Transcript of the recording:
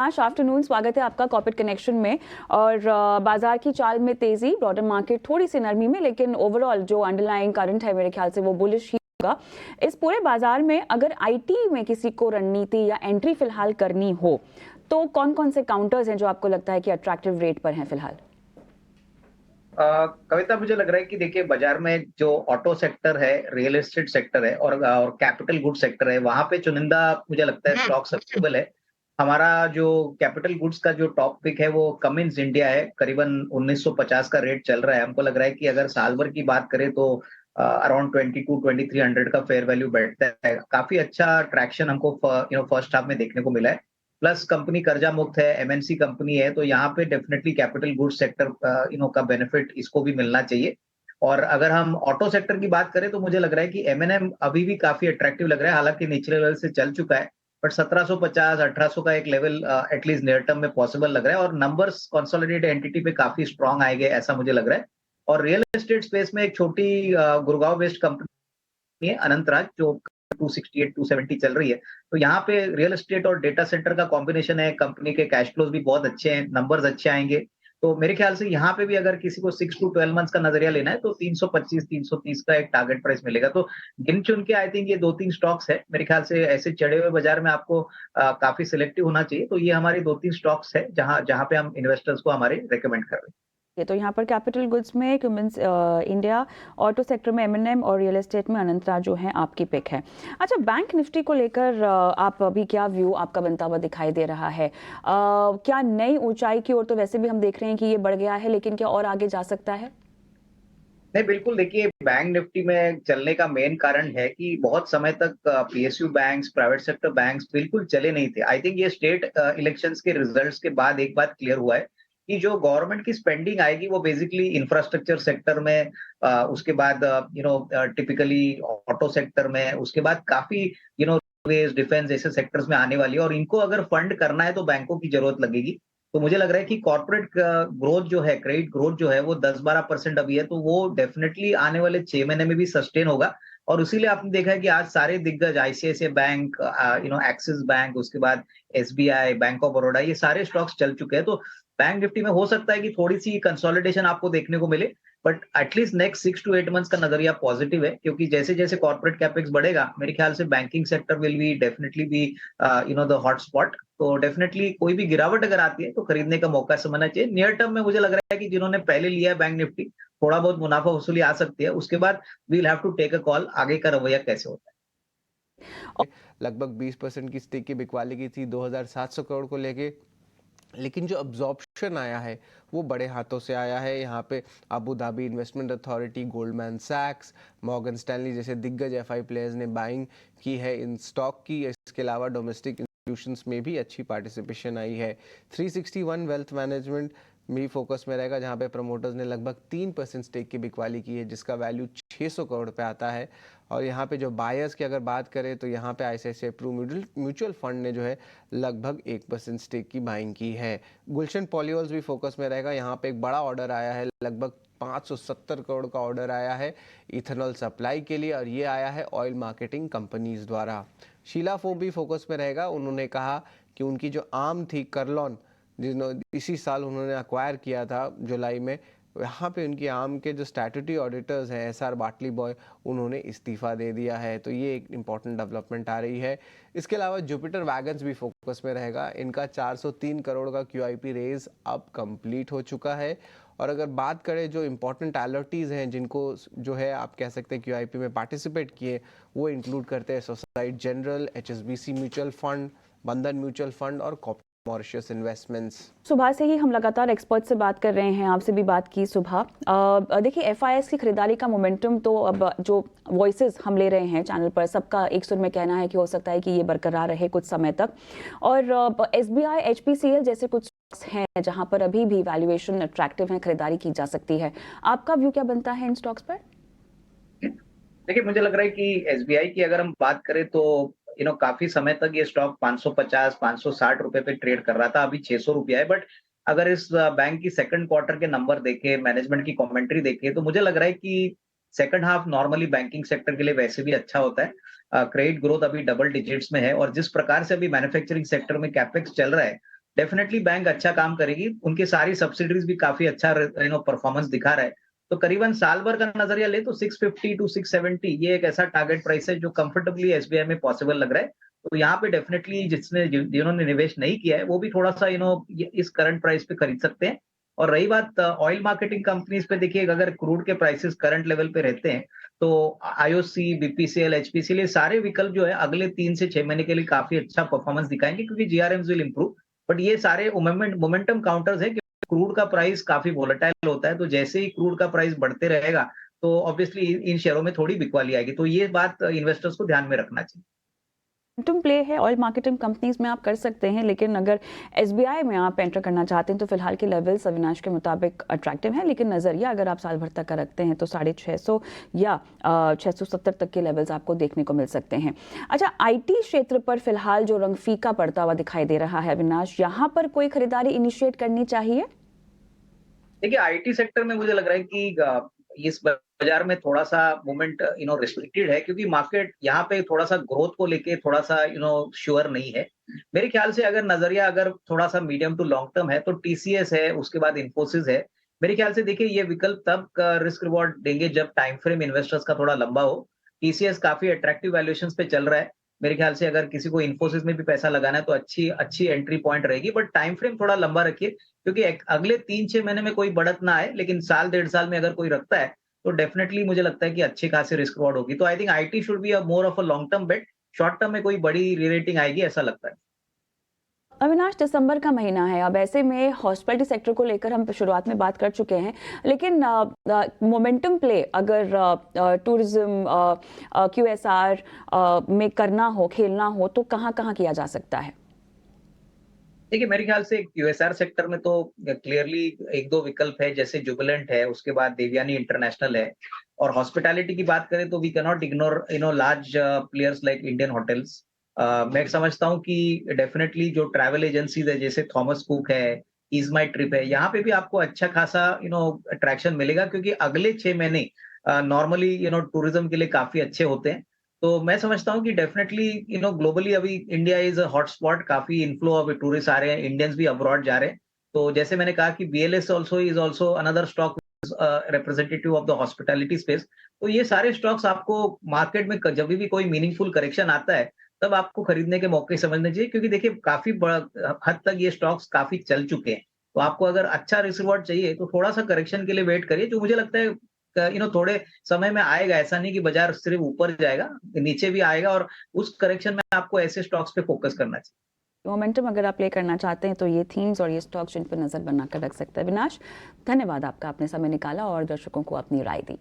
आज आफ्टरनून स्वागत है आपका कॉर्पोरेट कनेक्शन में। और बाजार की चाल में तेजी, ब्रॉडर मार्केट थोड़ी सी नरमी में, लेकिन ओवरऑल जो अंडरलाइंग करंट है मेरे ख्याल से वो बुलिश ही होगा। इस पूरे बाजार में अगर आईटी में किसी को रणनीति या एंट्री फिलहाल करनी हो तो कौन कौन से काउंटर्स हैं जो आपको लगता है कि अट्रैक्टिव रेट पर हैं फिलहाल? कविता, मुझे लग रहा है कि देखिए बाजार में जो ऑटो सेक्टर है, रियल एस्टेट सेक्टर है और कैपिटल गुड सेक्टर है, वहां पे चुनिंदा मुझे लगता है स्टॉक्स अवेलेबल है। हमारा जो कैपिटल गुड्स का जो टॉप पिक है वो कमिंस इंडिया है। करीबन 1950 का रेट चल रहा है। हमको लग रहा है कि अगर साल भर की बात करें तो अराउंड 22-2300 का फेयर वैल्यू बैठता है। काफी अच्छा ट्रैक्शन हमको फर्स्ट हाफ में देखने को मिला है। प्लस कंपनी कर्जा मुक्त है, एमएनसी कंपनी है, तो यहाँ पे डेफिनेटली कैपिटल गुड्स सेक्टर का बेनिफिट इसको भी मिलना चाहिए। और अगर हम ऑटो सेक्टर की बात करें तो मुझे लग रहा है कि एमएनएम अभी भी काफी अट्रैक्टिव लग रहा है, हालांकि निचले लेवल से चल चुका है। बट 1750-1800 का एक लेवल एटलीस्ट नियर टर्म में पॉसिबल लग रहा है और नंबर्स कंसोलिडेटेड एंटिटी पे काफी स्ट्रांग आएंगे ऐसा मुझे लग रहा है। और रियल एस्टेट स्पेस में एक छोटी गुड़गांव बेस्ड कंपनी है अनंतराज, जो 268-270 चल रही है। तो यहाँ पे रियल एस्टेट और डेटा सेंटर का कॉम्बिनेशन है। कंपनी के कैश फ्लोज भी बहुत अच्छे हैं, नंबर्स अच्छे आएंगे। तो मेरे ख्याल से यहाँ पे भी अगर किसी को 6 to 12 मंथ्स का नजरिया लेना है तो 325-330 का एक टारगेट प्राइस मिलेगा। तो गिन चुन के आई थिंक ये 2-3 स्टॉक्स है। मेरे ख्याल से ऐसे चढ़े हुए बाजार में आपको काफी सिलेक्टिव होना चाहिए। तो ये हमारी 2-3 स्टॉक्स है जहां जहां पे हम इन्वेस्टर्स को हमारे रेकमेंड कर रहे हैं। ये तो यहाँ पर कैपिटल गुड्स में क्यूमेंस इंडिया, ऑटो सेक्टर में एमएनएम और रियल एस्टेट में अनंतराज जो है आपकी पिक है। अच्छा, बैंक निफ्टी को लेकर आप अभी क्या व्यू आपका बनता हुआ दिखाई दे रहा है? क्या नई ऊंचाई की ओर तो वैसे भी हम देख रहे हैं कि ये बढ़ गया है, लेकिन क्या और आगे जा सकता है? नहीं, बिल्कुल। देखिए, बैंक निफ्टी में चलने का मेन कारण है कि बहुत समय तक PSU banks, private sector banks बिल्कुल चले नहीं थे। आई थिंक ये स्टेट इलेक्शंस के रिजल्ट्स के बाद एक बात क्लियर हुआ है कि जो गवर्नमेंट की स्पेंडिंग आएगी वो बेसिकली इंफ्रास्ट्रक्चर सेक्टर में, उसके बाद टिपिकली ऑटो सेक्टर में, उसके बाद काफी डिफेंस ऐसे सेक्टर्स में आने वाली है। और इनको अगर फंड करना है तो बैंकों की जरूरत लगेगी। तो मुझे लग रहा है कि कॉर्पोरेट ग्रोथ जो है, क्रेडिट ग्रोथ जो है वो 10-12% अभी है, तो वो डेफिनेटली आने वाले 6 महीने में भी सस्टेन होगा। और इसीलिए आपने देखा है कि आज सारे दिग्गज आईसीआईसीआई बैंक, एक्सिस बैंक, उसके बाद एसबीआई, बैंक ऑफ बड़ौदा, ये सारे स्टॉक्स चल चुके हैं। तो बैंक निफ्टी में हो सकता है कि थोड़ी सी कंसोलिडेशन आपको देखने को मिले, but at least next 6 to 8 months का नजरिया पॉजिटिव है, क्योंकि जैसे जैसे कॉर्पोरेट कैपेक्स बढ़ेगा मेरे ख्याल से banking sector will be definitely be the hot spot. तो डेफिनेटली कोई भी गिरावट अगर आती है तो खरीदने का मौका समझना चाहिए। नियर टर्म में मुझे लग रहा है कि जिन्होंने पहले लिया है बैंक निफ्टी, थोड़ा बहुत मुनाफा वसूली आ सकती है। उसके बाद we'll have to take a call, आगे का रवैया कैसे होता है। लगभग 20% की स्टेक की बिकवाली की थी 2700 करोड़ को लेके, लेकिन जो अब्जॉर्प्शन आया है वो बड़े हाथों से आया है। यहाँ पे Abu Dhabi investment authority, Goldman सैक्स, मॉर्गन स्टैनली जैसे दिग्गज एफआई प्लेयर्स ने बाइंग की है इन स्टॉक की। इसके अलावा डोमेस्टिक इंस्टीट्यूशंस में भी अच्छी पार्टिसिपेशन आई है। 361 वेल्थ मैनेजमेंट भी फोकस में रहेगा, जहाँ पे प्रमोटर्स ने लगभग 3% स्टेक की बिकवाली की है, जिसका वैल्यू 600 करोड़ पे आता है। और यहाँ पे जो बायर्स की अगर बात करें तो यहाँ पे आईसीआईसीआई प्रू म्यूचुअल फंड ने जो है लगभग 1% स्टेक की बाइंग की है। गुलशन पॉलीओल्स भी फोकस में रहेगा। यहाँ पे एक बड़ा ऑर्डर आया है, लगभग 570 करोड़ का ऑर्डर आया है इथेनॉल सप्लाई के लिए, और ये आया है ऑयल मार्केटिंग कंपनीज द्वारा। शीला फोम भी फोकस में रहेगा। उन्होंने कहा कि उनकी जो आर्म थी करलॉन, जिन्होंने इसी साल उन्होंने अक्वायर किया था जुलाई में, यहाँ पे उनकी आर्म के जो स्टैट्यूटरी ऑडिटर्स हैं एसआर बाटली बॉय, उन्होंने इस्तीफा दे दिया है। तो ये एक इम्पॉर्टेंट डेवलपमेंट आ रही है। इसके अलावा जुपिटर वैगन्स भी फोकस में रहेगा। इनका 403 करोड़ का क्यूआईपी रेज अब कंप्लीट हो चुका है। और अगर बात करें जो इम्पोर्टेंट अलर्टीज़ हैं जिनको जो है आप कह सकते हैं क्यूआईपी में पार्टिसिपेट किए, वो इंक्लूड करते हैं society general, HSBC mutual fund, बंधन म्यूचुअल फंड और मॉरिशस इन्वेस्टमेंट्स। सुबह से ही हम लगातार एक्सपर्ट से बात कर रहे हैं, आपसे भी बात की सुबह। देखिए, एफआईएस की खरीदारी का मोमेंटम तो अब जो वॉइसेस हम ले रहे हैं चैनल पर, सबका एक सुर में कहना है कि हो सकता है कि ये बरकरार रहे कुछ समय तक। और एसबीआई, एचपीसीएल जैसे कुछ स्टॉक्स हैं जहां पर अभी भी वैल्यूएशन अट्रैक्टिव है, खरीदारी की जा सकती है। आपका व्यू क्या बनता है इन स्टॉक्स पर? देखिए, मुझे लग रहा है कि एसबीआई की अगर हम बात करें तो काफी समय तक ये स्टॉक 550-560 रुपए पे ट्रेड कर रहा था, अभी 600 रुपया है। बट अगर इस बैंक की सेकंड क्वार्टर के नंबर देखे, मैनेजमेंट की कमेंट्री देखे, तो मुझे लग रहा है कि second half normally banking sector के लिए वैसे भी अच्छा होता है। क्रेडिट ग्रोथ अभी डबल डिजिट्स में है और जिस प्रकार से अभी मैन्युफैक्चरिंग सेक्टर में कैपेक्स चल रहा है, डेफिनेटली बैंक अच्छा काम करेगी। उनकी सारी सब्सिडीज भी काफी अच्छा परफॉर्मेंस दिखा रहा है। तो करीबन साल भर का नजरिया ले तो 650 टू 670 ये एक ऐसा टारगेट प्राइस है जो कंफर्टेबली एसबीआई में पॉसिबल लग रहा है। तो यहाँ पे डेफिनेटली जिन्होंने निवेश नहीं किया है वो भी थोड़ा सा इस करंट प्राइस पे खरीद सकते हैं। और रही बात ऑयल मार्केटिंग कंपनीज पे, देखिए अगर क्रूड के प्राइसेस करंट लेवल पे रहते हैं तो आईओसी, बीपीसीएल, एचपीसीएल ये सारे विकल्प जो है अगले 3 से 6 महीने के लिए काफी अच्छा परफॉर्मेंस दिखाएंगे क्योंकि जीआरएम्स विल इंप्रूव। बट ये सारे मोमेंटम काउंटर्स है कि क्रूड का प्राइस काफी वोलेटाइल होता है, तो जैसे ही क्रूड का प्राइस बढ़ते रहेगा तो ऑब्वियसली इन शेयरों में थोड़ी बिकवाली आएगी। तो ये बात इन्वेस्टर्स को ध्यान में रखना चाहिए। मोमेंटम प्ले है ऑयल मार्केटिंग कंपनीज में आप कर सकते हैं, लेकिन अगर एसबीआई में आप एंटर करना चाहते हैं तो फिलहाल के लेवल्स अविनाश के मुताबिक अट्रैक्टिव हैं, लेकिन नजरिया अगर आप साल भर तक का रखते हैं तो 650 या 670 तक के लेवल्स आपको देखने को मिल सकते हैं। अच्छा, आईटी क्षेत्र पर फिलहाल जो रंग फीका पड़ता हुआ दिखाई दे रहा है अविनाश, यहाँ पर कोई खरीदारी इनिशिएट करनी चाहिए? देखिए आईटी सेक्टर में मुझे लग रहा है कि इस बाजार में थोड़ा सा मूवमेंट रिस्ट्रिक्टेड है क्योंकि मार्केट यहाँ पे थोड़ा सा ग्रोथ को लेके थोड़ा सा श्योर नहीं है। मेरे ख्याल से अगर नजरिया अगर थोड़ा सा मीडियम टू लॉन्ग टर्म है तो टीसीएस है, उसके बाद इन्फोसिस है। मेरे ख्याल से देखिए ये विकल्प तब रिस्क रिवॉर्ड देंगे जब टाइम फ्रेम इन्वेस्टर्स का थोड़ा लंबा हो। टीसीएस काफी अट्रैक्टिव वैल्यूएशंस पे चल रहा है। मेरे ख्याल से अगर किसी को इन्फोसिस में भी पैसा लगाना है तो अच्छी अच्छी एंट्री पॉइंट रहेगी, बट टाइम फ्रेम थोड़ा लंबा रखिए क्योंकि अगले 3-6 महीने में कोई बढ़त ना आए, लेकिन साल 1.5 साल में अगर कोई रखता है तो डेफिनेटली मुझे लगता है कि अच्छी खासी रिस्क रिवॉर्ड होगी। तो I think it should be more of a long term bet. Short term में कोई बड़ी रीरेटिंग आएगी ऐसा लगता है। अविनाश, दिसंबर का महीना है, अब ऐसे में हॉस्पिटैलिटी सेक्टर को लेकर हम शुरुआत में बात कर चुके हैं, लेकिन मोमेंटम प्ले अगर टूरिज्म क्यूएसआर में करना हो, खेलना हो तो कहाँ कहाँ किया जा सकता है? देखिए मेरे ख्याल से क्यूएसआर सेक्टर में तो क्लियरली एक दो विकल्प है, जैसे जुबिलेंट है, उसके बाद देवयानी इंटरनेशनल है। और हॉस्पिटैलिटी की बात करें तो we can not ignore large players like Indian hotels. मैं समझता हूँ कि डेफिनेटली जो ट्रैवल एजेंसीज है जैसे थॉमस कुक है, इज माई ट्रिप है, यहाँ पे भी आपको अच्छा खासा अट्रैक्शन मिलेगा क्योंकि अगले 6 महीने नॉर्मली टूरिज्म के लिए काफी अच्छे होते हैं। तो मैं समझता हूँ कि डेफिनेटली ग्लोबली अभी इंडिया इज अ हॉटस्पॉट, काफी इन्फ्लो ऑफ टूरिस्ट आ रहे हैं, इंडियंस भी अब्रॉड जा रहे हैं। तो जैसे मैंने कहा कि BLS also is also another stock representative of the hospitality space. तो ये सारे स्टॉक्स आपको मार्केट में जब भी कोई मीनिंगफुल करेक्शन आता है तब आपको खरीदने के मौके समझने चाहिए, क्योंकि देखिए काफी बड़ा हद तक ये स्टॉक्स काफी चल चुके हैं। तो आपको अगर अच्छा रिस्क रिवॉर्ड चाहिए तो थोड़ा सा करेक्शन के लिए वेट करिए, जो मुझे लगता है थोड़े समय में आएगा। ऐसा नहीं कि बाजार सिर्फ ऊपर जाएगा, नीचे भी आएगा, और उस करेक्शन में आपको ऐसे स्टॉक्स पे फोकस करना चाहिए। मोमेंटम अगर आप प्ले करना चाहते हैं तो ये थीम्स और ये स्टॉक्स जिन पर नजर बनाकर रख सकते हैं। अविनाश, धन्यवाद आपका, आपने समय निकाला और दर्शकों को अपनी राय दी।